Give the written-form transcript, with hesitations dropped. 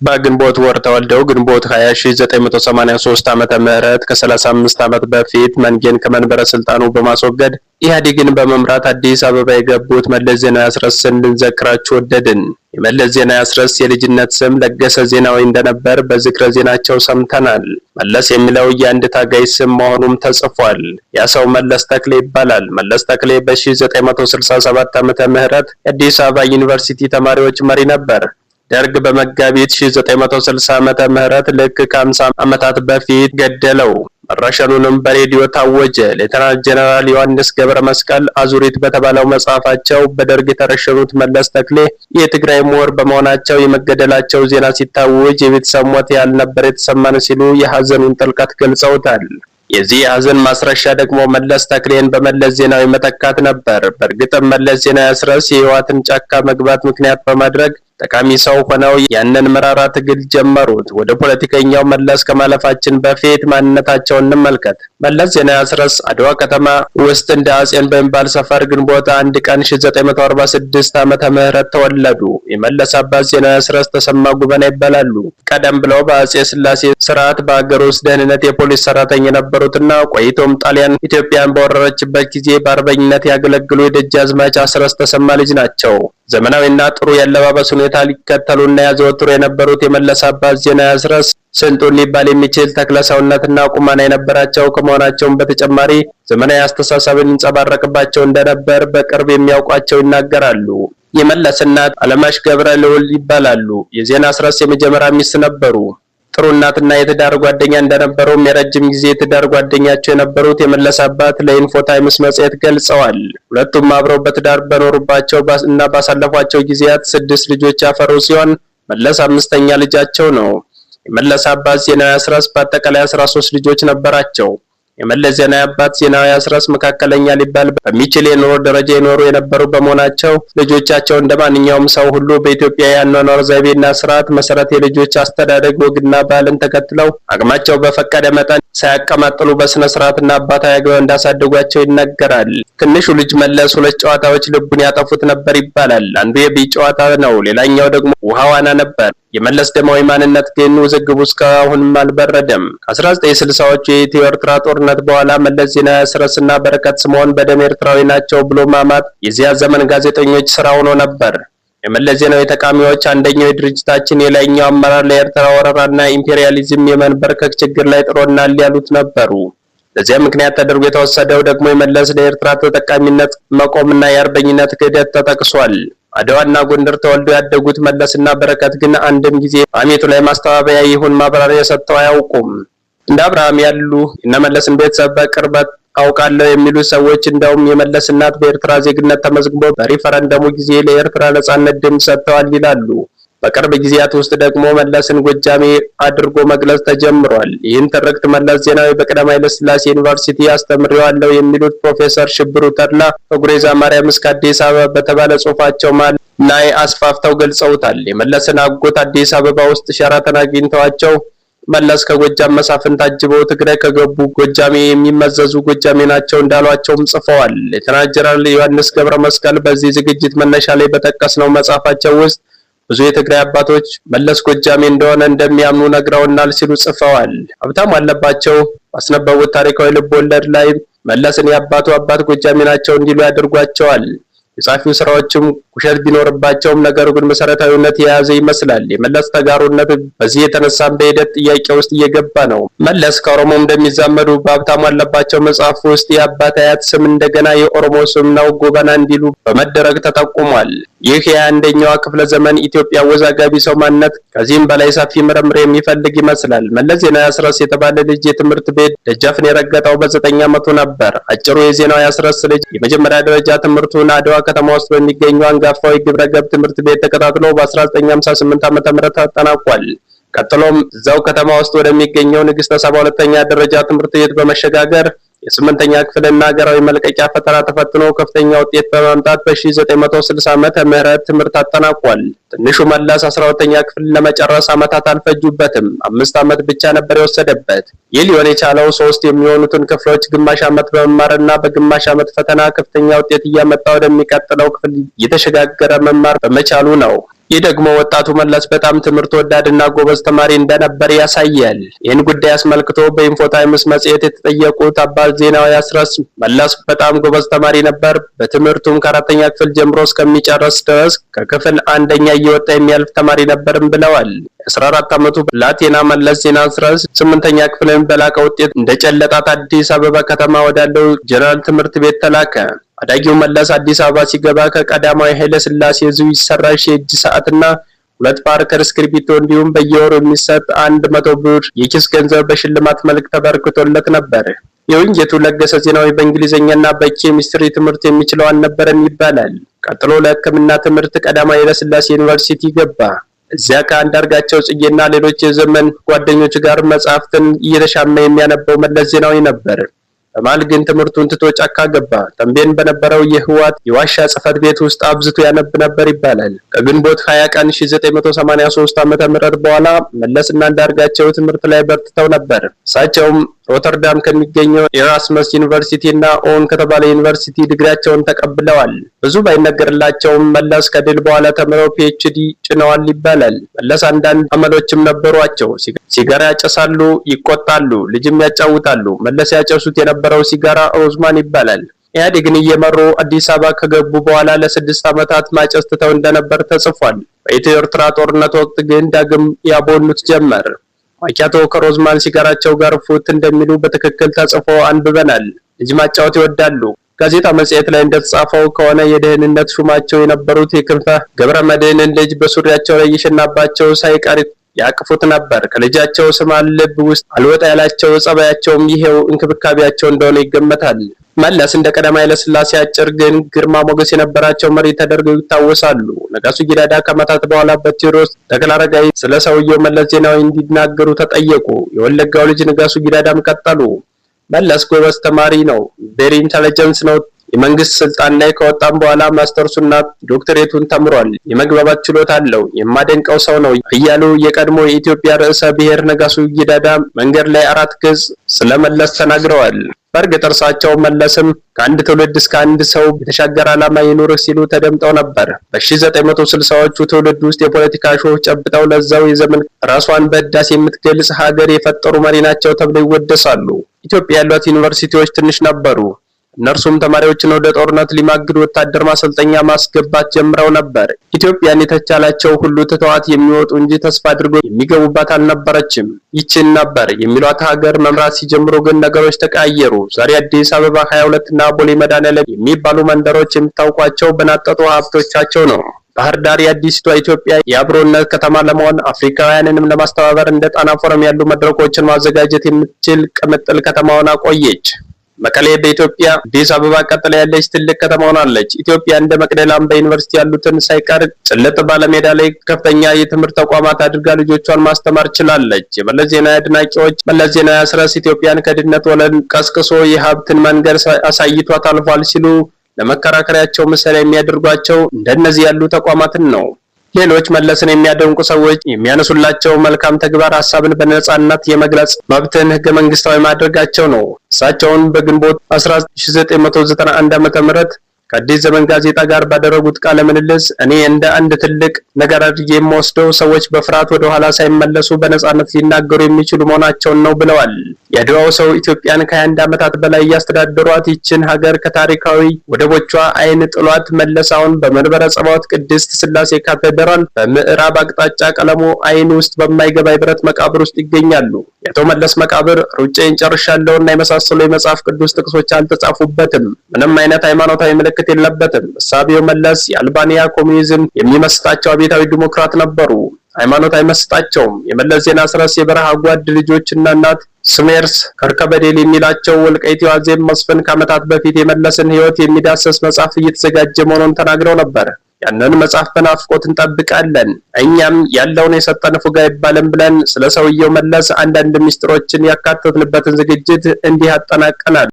በግንቦት ወር ተወልደው ግንቦት 20983 ዓመተ ምህረት ከ35 ዓመት በፊት መንጌን ከመንበረ ስልጣኑ በማስወገድ ኢህአዴግን በመምራት አዲስ አበባ የገቡት መለስ ዜናዊ አስረስን ልንዘክራችሁ ወደድን። የመለስ ዜናዊ አስረስ የልጅነት ስም ለገሰ ዜናዊ እንደነበር በዝክረ ዜናቸው ሰምተናል። መለስ የሚለው የአንድ ታጋይ ስም መሆኑም ተጽፏል። ያ ሰው መለስ ተክሌ ይባላል። መለስ ተክሌ በ1967 ዓመተ ምህረት የአዲስ አበባ ዩኒቨርሲቲ ተማሪዎች መሪ ነበር። ደርግ በመጋቢት 1960 ዓመተ ምህረት ልክ ከ50 ዓመታት በፊት ገደለው። መረሸኑንም በሬዲዮ ታወጀ። ሌተናንት ጀነራል ዮሐንስ ገብረ መስቀል አዙሪት በተባለው መጽሐፋቸው በደርግ የተረሸኑት መለስ ተክሌ የትግራይ ምሁር በመሆናቸው የመገደላቸው ዜና ሲታወጅ የቤተሰብ ሞት ያልነበር የተሰማን ሲሉ የሐዘኑን ጥልቀት ገልጸውታል። የዚህ የሐዘን ማስረሻ ደግሞ መለስ ተክሌን በመለስ ዜናዊ መተካት ነበር። በእርግጥም መለስ ዜናዊ አስረስ የህወሓትን ጫካ መግባት ምክንያት በማድረግ ጠቃሚ ሰው ሆነው ያንን መራራ ትግል ጀመሩት። ወደ ፖለቲከኛው መለስ ከማለፋችን በፊት ማንነታቸውን እንመልከት። መለስ ዜናዊ አስረስ አድዋ ከተማ ውስጥ እንደ አጼን በሚባል ሰፈር ግንቦት 1 ቀን 1946 ዓመተ ምህረት ተወለዱ። የመለስ አባት ዜናዊ አስረስ ተሰማ ጉበና ይባላሉ። ቀደም ብለው በአጼ ስላሴ ስርዓት በአገር ውስጥ ደህንነት የፖሊስ ሰራተኛ የነበሩትና ቆይቶም ጣሊያን ኢትዮጵያን በወረረችበት ጊዜ በአርበኝነት ያገለግሉ የደጃዝማች አስረስ ተሰማ ልጅ ናቸው። ዘመናዊና ጥሩ ያለባበስ ሁኔታ ሊከተሉና ያዘወትሩ የነበሩት የመለስ አባት ዜናዊ አስረስ ስልጡን ሊባል የሚችል ተክለሰውነትና ቁመና የነበራቸው ከመሆናቸውም በተጨማሪ ዘመናዊ አስተሳሰብን ይንጸባረቅባቸው እንደነበር በቅርብ የሚያውቋቸው ይናገራሉ። የመለስ እናት አለማሽ ገብረ ልዑል ይባላሉ። የዜናዊ አስረስ የመጀመሪያ ሚስት ነበሩ። ጥሩ እናትና የትዳር ጓደኛ እንደነበሩም የረጅም ጊዜ የትዳር ጓደኛቸው የነበሩት የመለስ አባት ለኢንፎ ታይምስ መጽሔት ገልጸዋል። ሁለቱም አብረው በትዳር በኖሩባቸው እና ባሳለፏቸው ጊዜያት 6 ልጆች ያፈሩ ሲሆን መለስ 5ኛ ልጃቸው ነው። የመለስ አባት ዜናዊ አስረስ በአጠቃላይ 13 ልጆች ነበራቸው። የመለስ ዜናዊ አባት ዜናዊ አስረስ መካከለኛ ሊባል በሚችል የኑሮ ደረጃ የኖሩ የነበሩ በመሆናቸው ልጆቻቸው እንደማንኛውም ሰው ሁሉ በኢትዮጵያ የአኗኗር ዘይቤና ስርዓት መሰረት የልጆች አስተዳደግ ወግና ባህልን ተከትለው አቅማቸው በፈቀደ መጠን ሳያቀማጥሉ በስነ ስርዓትና አባታዊ አግባብ እንዳሳደጓቸው ይነገራል። ትንሹ ልጅ መለስ 2 ጨዋታዎች ልቡን ያጠፉት ነበር ይባላል። አንዱ የቢይ ጨዋታ ነው፣ ሌላኛው ደግሞ ውሃ ዋና ነበር። የመለስ ደማዊ ማንነት ግን ውዝግቡ እስካሁንም አልበረደም። ከ1960ዎቹ የኢትዮ ኤርትራ ጦርነት በኋላ መለስ ዜናዊ አስረስና በረከት ስምዖን በደም ኤርትራዊ ናቸው ብሎ ማማት የዚያ ዘመን ጋዜጠኞች ስራ ሆኖ ነበር። የመለስ ዜናዊ ተቃዋሚዎች አንደኛው የድርጅታችን የላይኛው አመራር ለኤርትራ ወረራና ኢምፔሪያሊዝም የመንበርከክ ችግር ላይ ጥሮናል ያሉት ነበሩ። ለዚያ ምክንያት ተደርጎ የተወሰደው ደግሞ የመለስ ለኤርትራ ተጠቃሚነት መቆምና የአርበኝነት ክህደት ተጠቅሷል። አድዋና ጎንደር ተወልደው ያደጉት መለስና በረከት ግን አንድም ጊዜ አሜቱ ላይ ማስተባበያ ይሁን ማብራሪያ ሰጥተው አያውቁም። እንደ አብርሃም ያሉ የመለስን ቤተሰብ በቅርበት አውቃለሁ የሚሉ ሰዎች እንደውም የመለስ እናት በኤርትራ ዜግነት ተመዝግቦ በሪፈረንደሙ ጊዜ ለኤርትራ ነጻነት ድምፅ ሰጥተዋል ይላሉ። በቅርብ ጊዜያት ውስጥ ደግሞ መለስን ጎጃሜ አድርጎ መግለጽ ተጀምሯል። ይህን ትርክት መለስ ዜናዊ በቀዳማዊ ኃይለ ሥላሴ ዩኒቨርሲቲ አስተምሬዋለሁ የሚሉት ፕሮፌሰር ሽብሩ ተድላ በጉሬዛ ማርያም እስከ አዲስ አበባ በተባለ ጽሑፋቸው ላይ አስፋፍተው ገልጸውታል። የመለስን አጎት አዲስ አበባ ውስጥ ሸራተን አግኝተዋቸው መለስ ከጎጃም መሳፍንት ታጅበው ትግራይ ከገቡ ጎጃሜ የሚመዘዙ ጎጃሜ ናቸው እንዳሏቸውም ጽፈዋል። ሌተናንት ጀነራል ዮሐንስ ገብረ መስቀል በዚህ ዝግጅት መነሻ ላይ በጠቀስነው መጽሐፋቸው ውስጥ ብዙ የትግራይ አባቶች መለስ ጎጃሜ እንደሆነ እንደሚያምኑ ነግረውናል ሲሉ ጽፈዋል። ሀብታሙ አለባቸው ባስነበቡት ታሪካዊ ልቦለድ ላይ መለስን የአባቱ አባት ጎጃሜ ናቸው እንዲሉ ያደርጓቸዋል። የጻፊው ስራዎችም ውሸት ቢኖርባቸውም ነገሩ ግን መሰረታዊነት የያዘ ይመስላል። የመለስ ተጋሩነት በዚህ የተነሳም በሂደት ጥያቄ ውስጥ እየገባ ነው። መለስ ከኦሮሞ እንደሚዛመዱ በሀብታሙ አለባቸው መጽሐፍ ውስጥ የአባት አያት ስም እንደገና የኦሮሞ ስም ነው ጎበና እንዲሉ በመደረግ ተጠቁሟል። ይህ የ21ኛው ክፍለ ዘመን ኢትዮጵያ አወዛጋቢ ሰው ማንነት ከዚህም በላይ ሰፊ ምርምር የሚፈልግ ይመስላል። መለስ ዜናዊ አስረስ የተባለ ልጅ የትምህርት ቤት ደጃፍን የረገጠው በ9 ዓመቱ ነበር። አጭሩ የዜናዊ አስረስ ልጅ የመጀመሪያ ደረጃ ትምህርቱን አድዋ ከተማ ውስጥ በሚገኘው አንጋፋዊ ግብረ ገብ ትምህርት ቤት ተከታትሎ በ1958 ዓ.ም አጠናቋል። ቀጥሎም እዛው ከተማ ውስጥ ወደሚገኘው ንግስተ ሰባ ሁለተኛ ደረጃ ትምህርት ቤት በመሸጋገር የ8ኛ ክፍልና ሀገራዊ መልቀቂያ ፈተና ተፈትኖ ከፍተኛ ውጤት በማምጣት በ1960 ዓመተ ምህረት ትምህርት አጠናቋል። ትንሹ መለስ 12ኛ ክፍል ለመጨረስ ዓመታት አልፈጁበትም። 5 ዓመት ብቻ ነበር የወሰደበት። ይህ ሊሆን የቻለው 3 የሚሆኑትን ክፍሎች ግማሽ ዓመት በመማርና በግማሽ ዓመት ፈተና ከፍተኛ ውጤት እያመጣ ወደሚቀጥለው ክፍል እየተሸጋገረ መማር በመቻሉ ነው። ይህ ደግሞ ወጣቱ መለስ በጣም ትምህርት ወዳድና ጎበዝ ተማሪ እንደነበር ያሳያል። ይህን ጉዳይ አስመልክቶ በኢንፎ ታይምስ መጽሔት የተጠየቁት አባት ዜናዊ አስረስ መለስ በጣም ጎበዝ ተማሪ ነበር፣ በትምህርቱም ከአራተኛ ክፍል ጀምሮ እስከሚጨርስ ድረስ ከክፍል አንደኛ እየወጣ የሚያልፍ ተማሪ ነበርም ብለዋል። የ14 ዓመቱ ብላቴና መለስ ዜና አስረስ 8ኛ ክፍልን በላቀ ውጤት እንደጨለጣት አዲስ አበባ ከተማ ወዳለው ጀነራል ትምህርት ቤት ተላከ። አዳጊው መለስ አዲስ አበባ ሲገባ ከቀዳማዊ ኃይለ ሥላሴ ስዊስ ሰራሽ የእጅ ሰዓትና 2 ፓርከር እስክሪብቶ እንዲሁም በየወሩ የሚሰጥ 100 ብር የኪስ ገንዘብ በሽልማት መልክ ተበርክቶለት ነበር። የውንጌቱ ለገሰ ዜናዊ በእንግሊዝኛና በኬሚስትሪ ትምህርት የሚችለው አልነበረም ይባላል። ቀጥሎ ለሕክምና ትምህርት ቀዳማዊ ኃይለ ሥላሴ ዩኒቨርሲቲ ገባ። እዚያ ከአንዳርጋቸው ጽጌና ሌሎች የዘመን ጓደኞች ጋር መጻሕፍትን እየተሻማ የሚያነበው መለስ ዜናዊ ነበር። በመሃል ግን ትምህርቱን ትቶ ጫካ ገባ። ተንቤን በነበረው የህወሓት የዋሻ ጽሕፈት ቤት ውስጥ አብዝቶ ያነብ ነበር ይባላል። ከግንቦት 20 ቀን 1983 ዓ.ም በኋላ መለስና አንዳርጋቸው ትምህርት ላይ በርትተው ነበር። እሳቸውም ሮተርዳም ከሚገኘው ኤራስመስ ዩኒቨርሲቲ እና ኦን ከተባለ ዩኒቨርሲቲ ዲግሪያቸውን ተቀብለዋል። ብዙ ባይነገርላቸውም መለስ ከድል በኋላ ተምረው ፒኤችዲ ጭነዋል ይባላል። መለስ አንዳንድ አመሎችም ነበሯቸው። ሲጋራ ያጨሳሉ፣ ይቆጣሉ፣ ልጅም ያጫውታሉ። መለስ ያጨሱት የነበረው ሲጋራ ሮዝማን ይባላል። ኢህአዴግን እየመሩ አዲስ አበባ ከገቡ በኋላ ለ6 ዓመታት ማጨስ ትተው እንደነበር ተጽፏል። በኢትዮ ኤርትራ ጦርነት ወቅት ግን ዳግም ያቦኑት ጀመር። ማኪያቶ ከሮዝማን ሲጋራቸው ጋር ፉት እንደሚሉ በትክክል ተጽፎ አንብበናል። ልጅ ማጫወት ይወዳሉ። ጋዜጣ መጽሔት ላይ እንደተጻፈው ከሆነ የደህንነት ሹማቸው የነበሩት የክንፈ ገብረ መድህንን ልጅ በሱሪያቸው ላይ እየሸናባቸው ሳይቀር ያቅፉት ነበር። ከልጃቸው ስማል ልብ ውስጥ አልወጣ ያላቸው ጸባያቸውም ይሄው እንክብካቤያቸው እንደሆነ ይገመታል። መለስ እንደ ቀዳማዊ ኃይለ ሥላሴ አጭር ግን ግርማ ሞገስ የነበራቸው መሪ ተደርገው ይታወሳሉ። ነጋሶ ጊዳዳ ከዓመታት በኋላ በቴዎድሮስ ተክለአረጋይ ስለ ሰውየው መለስ ዜናዊ እንዲናገሩ ተጠየቁ። የወለጋው ልጅ ነጋሶ ጊዳዳም ቀጠሉ። መለስ ጎበዝ ተማሪ ነው፣ ቬሪ ኢንተለጀንስ ነው። የመንግስት ስልጣን ላይ ከወጣም በኋላ ማስተርሱና ዶክተሬቱን ተምሯል። የመግባባት ችሎታ አለው፣ የማደንቀው ሰው ነው እያሉ የቀድሞ የኢትዮጵያ ርዕሰ ብሔር ነጋሶ ጊዳዳ መንገድ ላይ 4 ገጽ ስለመለስ ተናግረዋል። በእርግጥ እርሳቸው መለስም ከአንድ ትውልድ እስከ አንድ ሰው የተሻገረ ዓላማ ይኑርህ ሲሉ ተደምጠው ነበር። በ1960ዎቹ ትውልድ ውስጥ የፖለቲካ ሾህ ጨብጠው ለዛው የዘመን ራሷን በህዳሴ የምትገልጽ ሀገር የፈጠሩ መሪ ናቸው ተብለው ይወደሳሉ። ኢትዮጵያ ያሏት ዩኒቨርሲቲዎች ትንሽ ነበሩ። እነርሱም ተማሪዎችን ወደ ጦርነት ሊማግዱ ወታደር ማሰልጠኛ ማስገባት ጀምረው ነበር። ኢትዮጵያን የተቻላቸው ሁሉ ትተዋት የሚወጡ እንጂ ተስፋ አድርገው የሚገቡባት አልነበረችም። ይችን ነበር የሚሏት ሀገር መምራት ሲጀምሩ ግን ነገሮች ተቀያየሩ። ዛሬ አዲስ አበባ 22 እና ቦሌ መድኃኔዓለም የሚባሉ መንደሮች የምታውቋቸው በናጠጡ ሀብቶቻቸው ነው። ባህር ዳር የአዲስቷ ኢትዮጵያ የአብሮነት ከተማ ለመሆን አፍሪካውያንንም ለማስተባበር እንደ ጣና ፎረም ያሉ መድረኮችን ማዘጋጀት የምትችል ቅምጥል ከተማ ሆና ቆየች። መቀሌ በኢትዮጵያ አዲስ አበባ ቀጥላ ያለች ትልቅ ከተማ ሆናለች። ኢትዮጵያ እንደ መቅደላ አምባ ዩኒቨርሲቲ ያሉትን ሳይቀር ጭልጥ ባለሜዳ ላይ ከፍተኛ የትምህርት ተቋማት አድርጋ ልጆቿን ማስተማር ችላለች። የመለስ ዜናዊ አድናቂዎች መለስ ዜናዊ አስረስ ኢትዮጵያን ከድህነት ወለል ቀስቅሶ የሀብትን መንገድ አሳይቷት አልፏል ሲሉ ለመከራከሪያቸው ምሳሌ የሚያደርጓቸው እንደነዚህ ያሉ ተቋማትን ነው። ሌሎች መለስን የሚያደንቁ ሰዎች የሚያነሱላቸው መልካም ተግባር ሐሳብን በነጻነት የመግለጽ መብትን ህገ መንግስታዊ ማድረጋቸው ነው። እሳቸውን በግንቦት 1991 ዓ.ም ከአዲስ ዘመን ጋዜጣ ጋር ባደረጉት ቃለ ምልልስ እኔ እንደ አንድ ትልቅ ነገር አድርጌ የምወስደው ሰዎች በፍርሃት ወደ ኋላ ሳይመለሱ በነጻነት ሊናገሩ የሚችሉ መሆናቸውን ነው ብለዋል። የድሮው ሰው ኢትዮጵያን ከ21 ዓመታት በላይ ያስተዳደሯት ይችን ሀገር ከታሪካዊ ወደቦቿ አይን ጥሏት መለስ አሁን በመንበረ ጸባዖት ቅድስት ሥላሴ ካቴድራል በምዕራብ አቅጣጫ ቀለሙ አይን ውስጥ በማይገባ የብረት መቃብር ውስጥ ይገኛሉ። የአቶ መለስ መቃብር ሩጬን ጨርሻለሁና የመሳሰሉ የመጽሐፍ ቅዱስ ጥቅሶች አልተጻፉበትም። ምንም አይነት ሃይማኖታዊ ምልክት የለበትም። እሳቤው መለስ የአልባኒያ ኮሙኒዝም የሚመስጣቸው አብዮታዊ ዲሞክራት ነበሩ። ሃይማኖት አይመስጣቸውም። የመለስ ዜና አስረስ የበረሃ ጓድ ልጆችና እናት ስሜርስ ከርከበዴል የሚላቸው ወልቃይት ዋዜም መስፍን ከዓመታት በፊት የመለስን ሕይወት የሚዳሰስ መጽሐፍ እየተዘጋጀ መሆኑን ተናግረው ነበር። ያንን መጽሐፍ በናፍቆት እንጠብቃለን። እኛም ያለውን የሰጠን ፉጋ ይባልን ብለን ስለ ሰውየው መለስ አንዳንድ ምስጢሮችን ያካተትንበትን ዝግጅት እንዲህ አጠናቀናል።